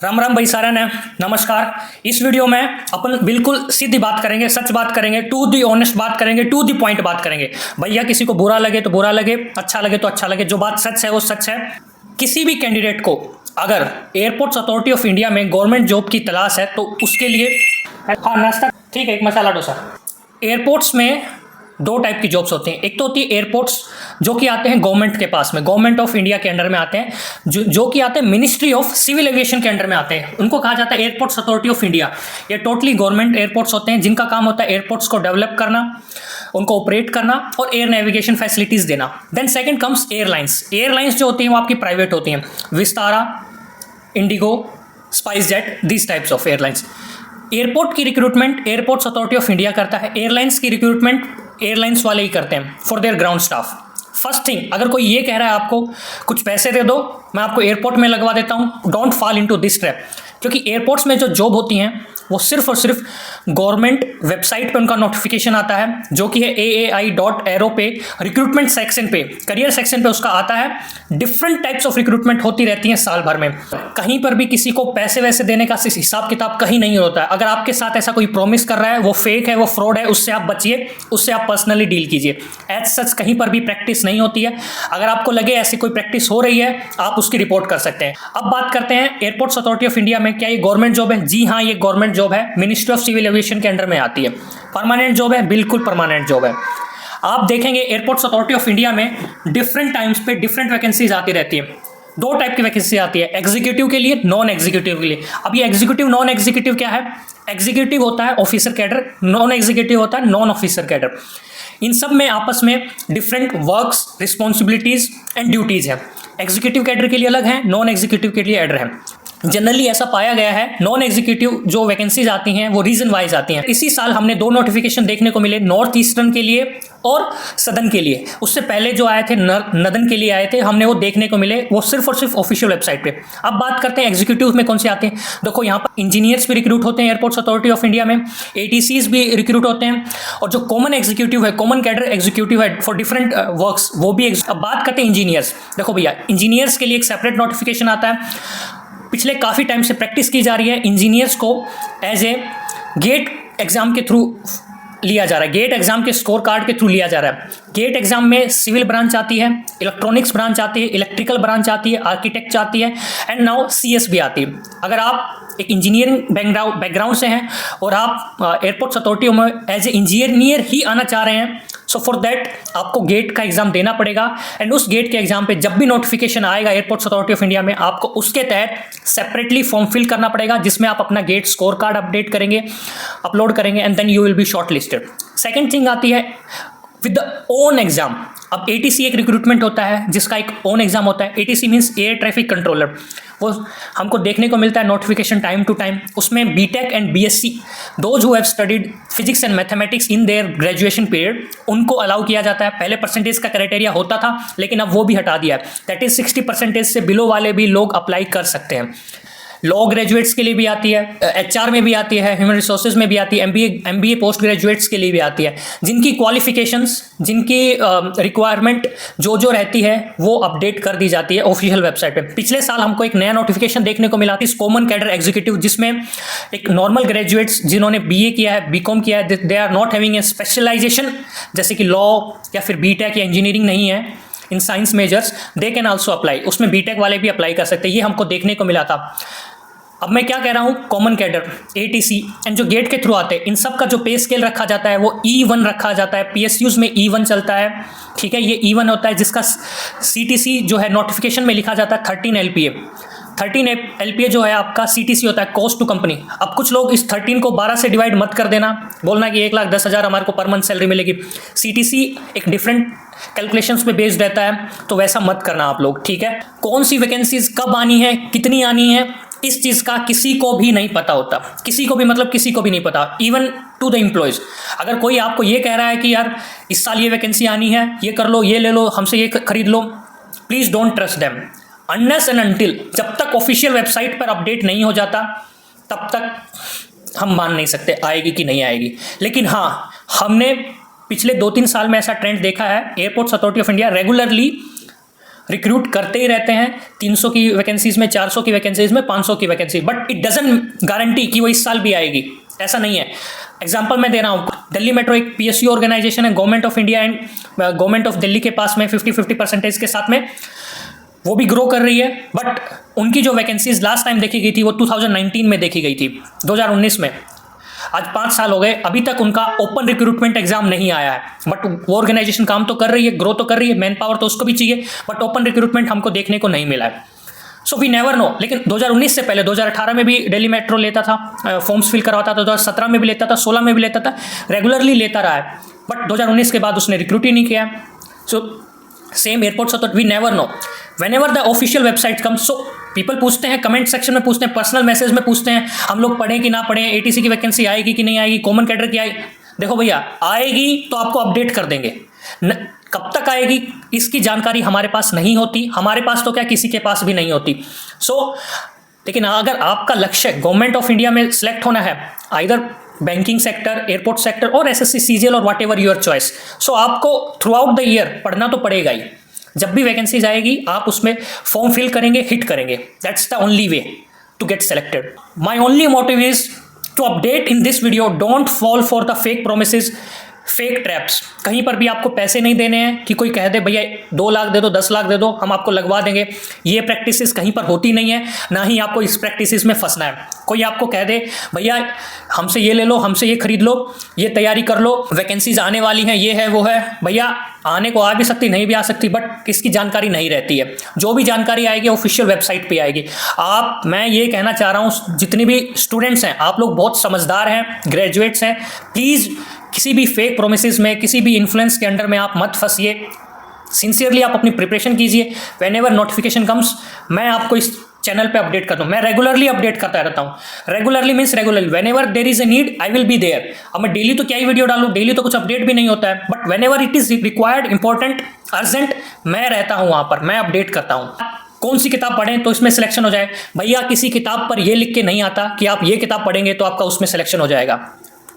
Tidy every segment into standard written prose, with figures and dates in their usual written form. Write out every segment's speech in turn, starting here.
राम राम भाई सारा ने नमस्कार। इस वीडियो में अपन बिल्कुल सीधी बात करेंगे, सच बात करेंगे, टू दी ऑनेस्ट बात करेंगे, टू दी पॉइंट बात करेंगे। भैया किसी को बुरा लगे तो बुरा लगे, अच्छा लगे तो अच्छा लगे, जो बात सच है वो सच है। किसी भी कैंडिडेट को अगर एयरपोर्ट्स अथॉरिटी ऑफ इंडिया में गवर्नमेंट जॉब की तलाश है तो उसके लिए हाँ नाश्ता ठीक है, एक मसाला डोसा। एयरपोर्ट्स में दो टाइप की जॉब्स होती हैं। एक तो होती है एयरपोर्ट्स जो कि आते हैं गवर्नमेंट के पास में, गवर्नमेंट ऑफ इंडिया के अंडर में आते हैं, जो कि आते हैं मिनिस्ट्री ऑफ सिविल एविएशन के अंडर में आते हैं। उनको कहा जाता है एयरपोर्ट्स अथॉरिटी ऑफ इंडिया। ये टोटली गवर्नमेंट एयरपोर्ट्स होते हैं जिनका काम होता है एयरपोर्ट्स को डेवलप करना, उनको ऑपरेट करना और एयर नेविगेशन फैसिलिटीज देना। Then second comes airlines. Airlines जो होती हैं वो आपकी प्राइवेट होती हैं, Vistara, IndiGo, SpiceJet, this types of airlines. Airport की recruitment airports authority of India करता है। एयरलाइंस की रिक्रूटमेंट एयरलाइंस वाले ही करते हैं for their ground staff. First thing, अगर कोई ये कह रहा है आपको कुछ पैसे दे दो मैं आपको एयरपोर्ट में लगवा देता हूँ, don't fall into this trap. क्योंकि एयरपोर्ट्स में जो जॉब होती हैं वो सिर्फ और सिर्फ गवर्नमेंट वेबसाइट पे उनका नोटिफिकेशन आता है, जो कि है aai.aero पे रिक्रूटमेंट सेक्शन पे, करियर सेक्शन पे उसका आता है। डिफरेंट टाइप्स ऑफ रिक्रूटमेंट होती रहती हैं साल भर में। कहीं पर भी किसी को पैसे वैसे देने का हिसाब किताब कहीं नहीं होता है। अगर आपके साथ ऐसा कोई प्रॉमिस कर रहा है वो फेक है, वो फ्रॉड है, उससे आप बचिए, उससे आप पर्सनली डील कीजिए। एज सच कहीं पर भी प्रैक्टिस नहीं होती है। अगर आपको लगे ऐसी कोई प्रैक्टिस हो रही है आप उसकी रिपोर्ट कर सकते हैं। अब बात करते हैं एयरपोर्ट्स अथॉरिटी ऑफ इंडिया में क्या ये गवर्नमेंट जॉब है? जी हाँ, ये गवर्नमेंट जॉब है, मिनिस्ट्री ऑफ सिविल एविएशन के अंडर में आती है। परमानेंट जॉब है, बिल्कुल परमानेंट जॉब है। आप देखेंगे एयरपोर्ट्स अथॉरिटी ऑफ इंडिया में डिफरेंट टाइम्स पे डिफरेंट वैकेंसीज आती रहती है। दो टाइप की वैकेंसी आती है, एग्जीक्यूटिव के लिए, नॉन एग्जीक्यूटिव के लिए। अब ये एग्जीक्यूटिव नॉन एग्जीक्यूटिव क्या है? एग्जीक्यूटिव होता है ऑफिसर कैडर, नॉन एग्जीक्यूटिव होता है नॉन ऑफिसर कैडर। इन सब में आपस में different works, responsibilities and duties है। एग्जीक्यूटिव कैडर के लिए अलग है, नॉन एग्जीक्यूटिव के लिए अलग है। जनरली ऐसा पाया गया है नॉन एग्जीक्यूटिव जो वैकेंसीज आती हैं वो रीजन वाइज आती हैं। इसी साल हमने दो नोटिफिकेशन देखने को मिले, नॉर्थ ईस्टर्न के लिए और सदन के लिए। उससे पहले जो आए थे नदन के लिए आए थे, हमने वो देखने को मिले, वो सिर्फ और सिर्फ ऑफिशियल वेबसाइट पे। अब बात करते हैं एग्जीक्यूटिव में कौन से आते हैं। देखो यहाँ पर इंजीनियर्स भी रिक्रूट होते हैं एयरपोर्ट्स अथॉरिटी ऑफ इंडिया में, एटीसीज भी रिक्रूट होते हैं, और जो कॉमन एग्जीक्यूटिव है, कॉमन कैडर एग्जीक्यूटिव है फॉर डिफरेंट वर्क्स, वो भी। अब बात करते हैं इंजीनियर्स। देखो भैया, इंजीनियर्स के लिए एक सेपरेट नोटिफिकेशन आता है। पिछले काफ़ी टाइम से प्रैक्टिस की जा रही है, इंजीनियर्स को एज ए गेट एग्जाम के थ्रू लिया जा रहा है, गेट एग्जाम के स्कोर कार्ड के थ्रू लिया जा रहा है। गेट एग्जाम में सिविल ब्रांच आती है, इलेक्ट्रॉनिक्स ब्रांच आती है, इलेक्ट्रिकल ब्रांच आती है, आर्किटेक्ट आती है, एंड नाउ सीएस भी आती है। अगर आप एक इंजीनियरिंग बैकग्राउंड से हैं और आप एयरपोर्ट्स अथॉरिटी में एज ए इंजीनियर ही आना चाह रहे हैं, सो फॉर दैट आपको गेट का एग्जाम देना पड़ेगा। एंड उस गेट के एग्जाम पे जब भी नोटिफिकेशन आएगा एयरपोर्ट्स अथॉरिटी ऑफ इंडिया में, आपको उसके तहत सेपरेटली फॉर्म फिल करना पड़ेगा, जिसमें आप अपना गेट स्कोर कार्ड अपडेट करेंगे, अपलोड करेंगे, and then you will be shortlisted. Second thing आती है विद द ओन एग्जाम। अब एटीसी एक रिक्रूटमेंट होता है जिसका एक ओन एग्जाम होता है। ATC means air traffic controller. वो हमको देखने को मिलता है नोटिफिकेशन टाइम टू टाइम। उसमें BTech and BSc, those who have studied physics and mathematics in their graduation period, उनको अलाउ किया जाता है। पहले परसेंटेज का क्राइटेरिया होता था, लेकिन अब वो भी हटा दिया है। दैट इज 60% से बिलो वाले भी लोग अप्लाई कर सकते हैं। लॉ ग्रेजुएट्स के लिए भी आती है, एचआर में भी आती है, ह्यूमन रिसोर्सेज में भी आती है, एमबीए पोस्ट ग्रेजुएट्स के लिए भी आती है। जिनकी क्वालिफिकेशंस, जिनकी रिक्वायरमेंट जो जो रहती है वो अपडेट कर दी जाती है ऑफिशियल वेबसाइट पे। पिछले साल हमको एक नया नोटिफिकेशन देखने को मिला थी, कॉमन कैडर एग्जीक्यूटिव, जिसमें एक नॉर्मल ग्रेजुएट्स जिन्होंने बीए किया है, बीकॉम किया है, they are not having a specialization, जैसे कि लॉ या फिर बीटेक या इंजीनियरिंग नहीं है in science measures, they can also apply. उसमें बीटेक वाले भी अप्लाई कर सकते हैं, ये हमको देखने को मिला था। अब मैं क्या कह रहा हूँ, कॉमन कैडर, एटीसी एंड जो गेट के थ्रू आते हैं, इन सब का जो पे स्केल रखा जाता है वो E1 रखा जाता है। पीएसयूज में E1 चलता है, ठीक है, ये E1 होता है, जिसका सीटीसी जो है नोटिफिकेशन में लिखा जाता है 13 LPA। 13 LPA जो है आपका सीटीसी होता है, कॉस्ट टू कंपनी। अब कुछ लोग इस 13 को 12 से डिवाइड मत कर देना, बोलना कि 1,10,000 हमारे को पर मंथ सैलरी मिलेगी। सीटीसी एक डिफरेंट कैलकुलेशंस पे बेस्ड रहता है, तो वैसा मत करना आप लोग, ठीक है। कौन सी वैकेंसीज कब आनी है, कितनी आनी है, इस चीज़ का किसी को भी नहीं पता होता। किसी को भी मतलब किसी को भी नहीं पता, इवन टू द एम्प्लॉयज़। अगर कोई आपको ये कह रहा है कि यार इस साल ये वैकेंसी आनी है, ये कर लो, ये ले लो, हमसे ये खरीद लो, please don't trust them unless and until. जब तक ऑफिशियल वेबसाइट पर अपडेट नहीं हो जाता तब तक हम मान नहीं सकते आएगी कि नहीं आएगी। लेकिन हाँ, हमने पिछले 2-3 साल में ऐसा ट्रेंड देखा है, airports authority of India regularly recruit करते ही रहते हैं 300 की वैकेंसीज में, 400 की वैकेंसीज में, 500 की vacancy, but it doesn't guarantee कि वो इस साल भी आएगी, ऐसा नहीं है। एग्जाम्पल मैं दे रहा हूँ, दिल्ली मेट्रो एक PSU ऑर्गेनाइजेशन है, government of India and government of Delhi के पास में 50-50% के साथ में वो भी ग्रो कर रही है, बट उनकी जो वैकेंसीज लास्ट टाइम देखी गई थी वो 2019 में देखी गई थी, 2019 में। आज 5 साल हो गए, अभी तक उनका ओपन रिक्रूटमेंट एग्जाम नहीं आया है, बट वो ऑर्गेनाइजेशन काम तो कर रही है, ग्रो तो कर रही है, मैन पावर तो उसको भी चाहिए, बट ओपन रिक्रूटमेंट हमको देखने को नहीं मिला है। So we never know. लेकिन 2019 से पहले 2018 में भी दिल्ली मेट्रो लेता था, फॉर्म्स फिल करवाता था, 2017 में भी लेता था, 16 में भी लेता था, रेगुलरली लेता रहा है, बट 2019 के बाद उसने रिक्रूट ही नहीं किया। सो सेम एयरपोर्ट्स तो we never know whenever the official website come. So people पूछते हैं, कमेंट सेक्शन में पूछते हैं, पर्सनल मैसेज में पूछते हैं, हम लोग पढ़ें कि ना पढ़ें, ATC की वैकेंसी आएगी कि नहीं आएगी, कॉमन कैडर की आएगी। देखो भैया, आएगी तो आपको अपडेट कर देंगे, कब तक आएगी इसकी जानकारी हमारे पास नहीं होती, हमारे पास तो क्या किसी के पास भी नहीं होती। लेकिन अगर आपका लक्ष्य गवर्नमेंट ऑफ इंडिया में सिलेक्ट होना है, either banking sector, airport sector और SSC CGL और वॉट एवर योर चॉइस, सो आपको थ्रू आउट द ईयर पढ़ना तो पड़ेगा ही। जब भी वैकेंसीज आएगी आप उसमें फॉर्म फिल करेंगे, हिट करेंगे, that's the only way to get selected. My only motive is to update in this video, don't fall for the fake promises, fake traps. कहीं पर भी आपको पैसे नहीं देने हैं कि कोई कह दे भैया 2 लाख दे दो, 10 लाख दे दो, हम आपको लगवा देंगे। ये प्रैक्टिसेस कहीं पर होती नहीं है, ना ही आपको इस प्रैक्टिसेस में फंसना है। कोई आपको कह दे भैया हमसे ये ले लो, हमसे ये खरीद लो, ये तैयारी कर लो, वैकेंसीज आने वाली हैं, ये है वो है, भैया आने को आ भी सकती, नहीं भी आ सकती, बट किसकी जानकारी नहीं रहती है। जो भी जानकारी आएगी ऑफिशियल वेबसाइट पे आएगी। मैं ये कहना चाह रहा हूँ, जितनी भी स्टूडेंट्स हैं, आप लोग बहुत समझदार हैं, ग्रेजुएट्स हैं, प्लीज़ किसी भी फेक प्रोमिसेस में, किसी भी इन्फ्लुएंस के अंडर में आप मत फंसिए। सिंसियरली आप अपनी प्रिपरेशन कीजिए। व्हेनेवर नोटिफिकेशन कम्स, मैं आपको इस चैनल पे अपडेट करता हूँ। मैं रेगुलरली अपडेट करता रहता हूँ। Regularly means regularly, whenever there is a need I will be there. अब मैं डेली तो क्या ही वीडियो डालूँ, डेली तो कुछ अपडेट भी नहीं होता है, but whenever it is required, important, urgent, मैं रहता हूँ वहाँ पर, मैं अपडेट करता हूँ। कौन सी किताब पढ़ें तो इसमें सिलेक्शन हो जाए, भैया किसी किताब पर ये लिख के नहीं आता कि आप ये किताब पढ़ेंगे तो आपका उसमें सिलेक्शन हो जाएगा।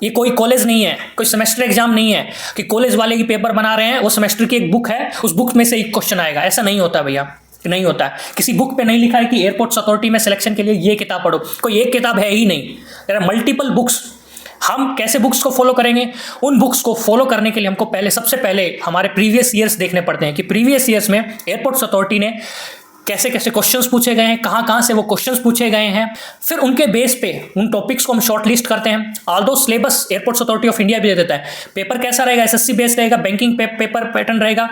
ये कोई कॉलेज नहीं है, कोई सेमेस्टर एग्जाम नहीं है कि कॉलेज वाले ही पेपर बना रहे हैं, वो सेमेस्टर की एक बुक है, उस बुक में से एक क्वेश्चन आएगा। ऐसा नहीं होता भैया, नहीं होता है। किसी बुक पे नहीं लिखा है कि एयरपोर्ट्स अथॉरिटी में सिलेक्शन के लिए ये किताब पढ़ो, कोई एक किताब है ही नहीं, देयर आर मल्टीपल बुक्स। हम कैसे बुक्स को फॉलो करेंगे? उन बुक्स को फॉलो करने के लिए हमको सबसे पहले हमारे प्रीवियस ईयर्स देखने पड़ते हैं कि प्रीवियस ईयर्स में एयरपोर्ट्स अथॉरिटी ने कैसे कैसे क्वेश्चंस पूछे गए हैं, कहाँ से वो क्वेश्चंस पूछे गए हैं, फिर उनके बेस पे उन टॉपिक्स को हम शॉर्ट लिस्ट करते हैं। Although syllabus airports authority of India भी दे देता है, पेपर कैसा रहेगा, SSC बेस्ड रहेगा, बैंकिंग पेपर पैटर्न रहेगा,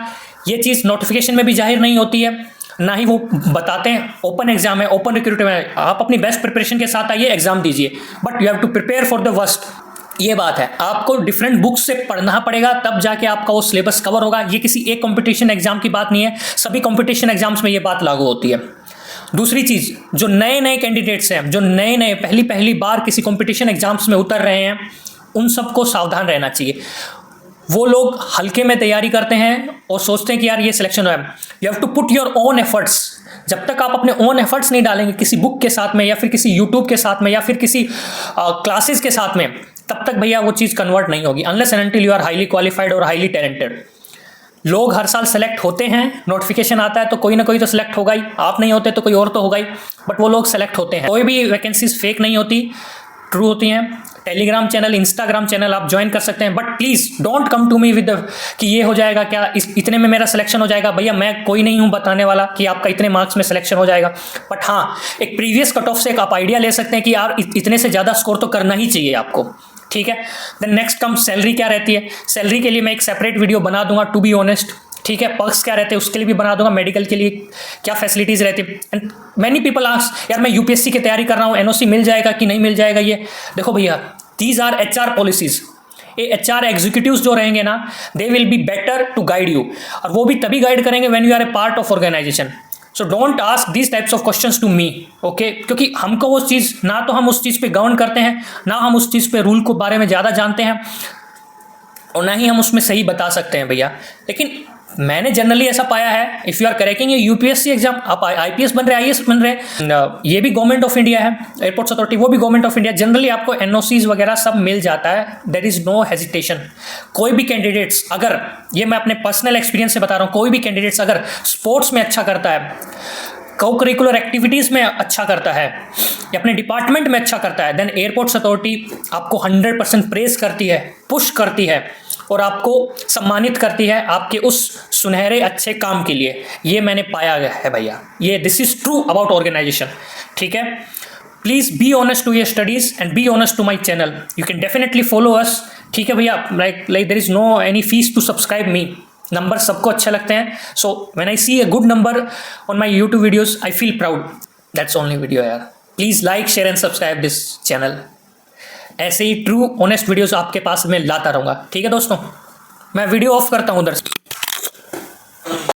ये चीज़ नोटिफिकेशन में भी जाहिर नहीं होती है, ना ही वो बताते हैं ओपन एग्जाम है, ओपन रिक्रूटमेंट है, आप अपनी बेस्ट प्रिपरेशन के साथ आइए, एग्जाम दीजिए, but you have to prepare for the worst. ये बात है, आपको डिफरेंट बुक्स से पढ़ना पड़ेगा, तब जाके आपका वो सिलेबस कवर होगा। ये किसी एक कंपटीशन एग्जाम की बात नहीं है, सभी कंपटीशन एग्जाम्स में ये बात लागू होती है। दूसरी चीज़, जो नए नए कैंडिडेट्स हैं, जो नए पहली बार किसी कंपटीशन एग्जाम्स में उतर रहे हैं, उन सबको सावधान रहना चाहिए। वो लोग हल्के में तैयारी करते हैं और सोचते हैं कि यार ये सिलेक्शन है। You have to put your own efforts. जब तक आप अपने ओन एफर्ट्स नहीं डालेंगे किसी बुक के साथ में, या फिर किसी यूट्यूब के साथ में, या फिर किसी क्लासेस के साथ में, तब तक भैया वो चीज़ कन्वर्ट नहीं होगी, unless and until you are highly qualified और हाईली टैलेंटेड। लोग हर साल सेलेक्ट होते हैं, नोटिफिकेशन आता है तो कोई ना कोई तो सिलेक्ट होगा ही, आप नहीं होते तो कोई और तो होगा ही, बट वो लोग सेलेक्ट होते हैं। कोई भी वैकेंसीज फेक नहीं होती, ट्रू होती हैं। टेलीग्राम चैनल, इंस्टाग्राम चैनल आप ज्वाइन कर सकते हैं, but please don't come to me with कि ये हो जाएगा क्या, इतने में मेरा सिलेक्शन हो जाएगा। भैया मैं कोई नहीं हूँ बताने वाला कि आपका इतने मार्क्स में सिलेक्शन हो जाएगा, बट हाँ एक प्रीवियस कट ऑफ से एक आप आइडिया ले सकते हैं कि यार इतने से ज़्यादा स्कोर तो करना ही चाहिए आपको, ठीक है। देन नेक्स्ट कम सैलरी क्या रहती है। सैलरी के लिए मैं एक सेपरेट वीडियो बना दूंगा, टू बी ऑनेस्ट, ठीक है। पर्क्स क्या रहते हैं उसके लिए भी बना दूंगा, मेडिकल के लिए क्या फैसिलिटीज़ रहती है। एंड मैनी पीपल आस्क यार मैं यूपीएससी की तैयारी कर रहा हूँ, एनओसी मिल जाएगा कि नहीं मिल जाएगा। ये देखो भैया, दीज आर HR पॉलिसीज। ये HR एग्जीक्यूटिव्स जो रहेंगे ना, they will be better to guide you, और वो भी तभी गाइड करेंगे when you are a part of organization. So don't ask this types of questions to me, okay, क्योंकि हमको वो चीज़, ना तो हम उस चीज़ पे गवर्न करते हैं, ना हम उस चीज़ पे रूल को बारे में ज़्यादा जानते हैं, और ना ही हम उसमें सही बता सकते हैं भैया। लेकिन मैंने जनरली ऐसा पाया है, इफ़ यू आर क्रैकिंग ये यूपीएससी एग्जाम, आप आईपीएस बन रहे, आईएएस बन रहे, ये भी गवर्नमेंट ऑफ इंडिया है, एयरपोर्ट्स अथॉरिटी वो भी गवर्नमेंट ऑफ इंडिया, जनरली आपको एनओसीज वगैरह सब मिल जाता है, देयर इज नो हेजिटेशन। कोई भी कैंडिडेट्स अगर, ये मैं अपने पर्सनल एक्सपीरियंस से बता रहा हूँ, कोई भी कैंडिडेट्स अगर स्पोर्ट्स में अच्छा करता है, को करिकुलर एक्टिविटीज़ में अच्छा करता है या अपने डिपार्टमेंट में अच्छा करता है, देन एयरपोर्ट्स अथॉरिटी आपको 100% प्रेस करती है, पुश करती है और आपको सम्मानित करती है आपके उस सुनहरे अच्छे काम के लिए। ये मैंने पाया है भैया, ये this is true about organisation. ठीक है, please be honest to your studies and be honest to my channel, you can definitely follow us. ठीक है भैया, like there is no any fees to subscribe me, number सबको अच्छे लगते हैं, so when I see a good number on my YouTube videos I feel proud, that's only video यार। Please like share and subscribe this channel. ऐसे ही true honest videos आपके पास मैं लाता रहूँगा। ठीक है दोस्तों, मैं वीडियो ऑफ करता हूँ उधर से।